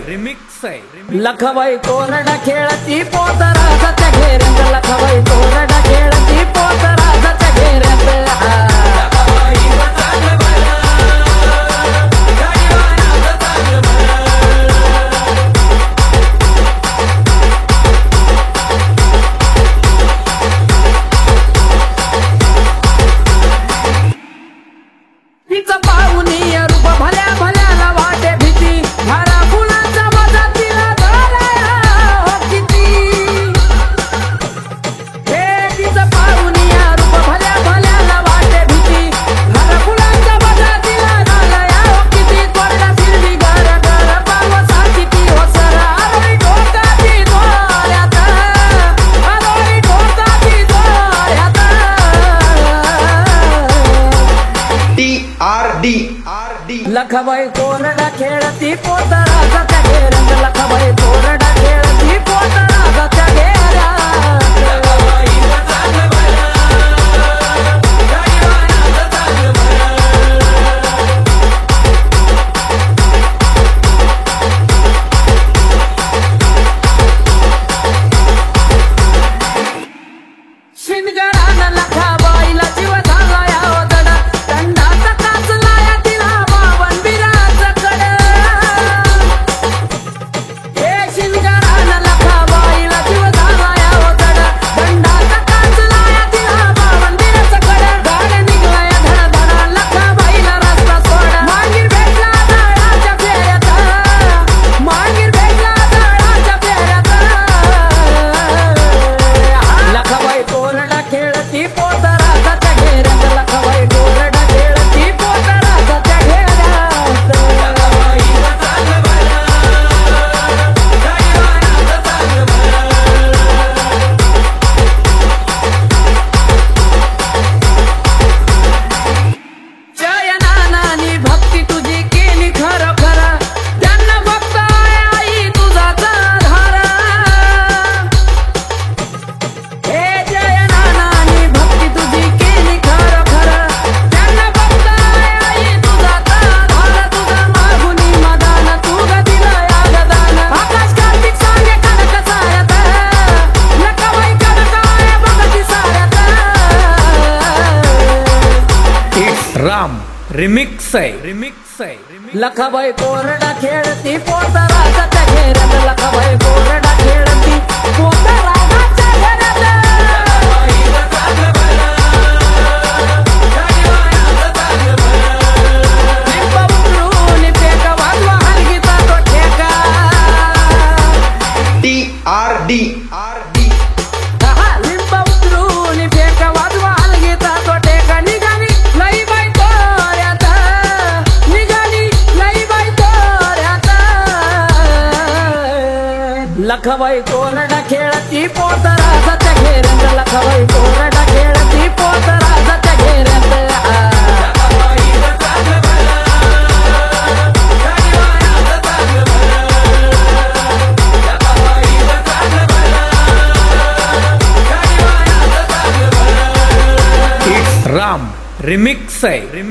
remix आहे लखबाई कोरडा खेळती पोतराजाच्या घेऱ्यात लखबाई कोरडा खेळती पोतराजाच्या घेऱ्यात तिचं पाहुणी रूप भल्या भल्याला वाटे भीती हरा फुलाचा मजा तिला झाला हो किती हे तिचं पाहुणी रूप भल्या भल्याला वाटे भीती हरा फुलाचा मजा तिला झाला हो किती कोरडा फिरली घर घर पावसाची ती होसरा आरोळी ढोकाची जोऱ्यात आरोळी ढोकाची जोऱ्यात RD लखबाई कोरडा खेळती पोतराजाच्या घेऱ्यात लखबाई कोरडा खेळती पोतराजाच्या घेऱ्यात शिनगरानं लखाबाईला जीव झाला या ओदडा दंडाचा काचला या तिला बावन बिराचं हे शिनगरानं लखाबाईला जीव झाला या ओदडा दंडाचा काचला या तिला बावन बिराचं गाड्या निघला या धडा धडा लखाबाईला रस्ता सोडा मागीर भेटला दळाच्या फेऱ्यात मागीर भेटला दळाच्या फेऱ्यात लखबाई कोरडा खेळती पोतराजाच्या घेऱ्यात लखबाई कोरडा खेळती पोतराजाच्या घेऱ्यात जयनानानी भक्ती तुझी केली खरं खरं त्यांना भक्त आई तुझाच आधार हे जयनानानी भक्ती तुझी केली खरं खरं त्यांना भक्त आई तुझाच आधार तुझा मागुनी मदान तू ग दिलं या गदान आकाश कार्तिक सांगे कनक साऱ्यात लखबाई कनक आहे बघती साऱ्यात इट्स राम रिमिक्स आहे लखबाई कोरडा खेळती पोतराजाच्या घेऱ्यात लखबाई कोरडा खेळती पोतराजाच्या घेऱ्यात लिंब उतरून फेका वाजवा हलगीचा तो ठेका RD लिंब उतरून फेका वाजवा हलगीचा तो ठेका निघाली लई बाई तोऱ्यात निघाली लई बाई तोऱ्यात लखबाई कोरडा खेळती पोतराजाच्या घेऱ्यात लखबाई कोरडा खेळती पोतराजाच्या घेऱ्यात इट्स राम रिमिक्स आहे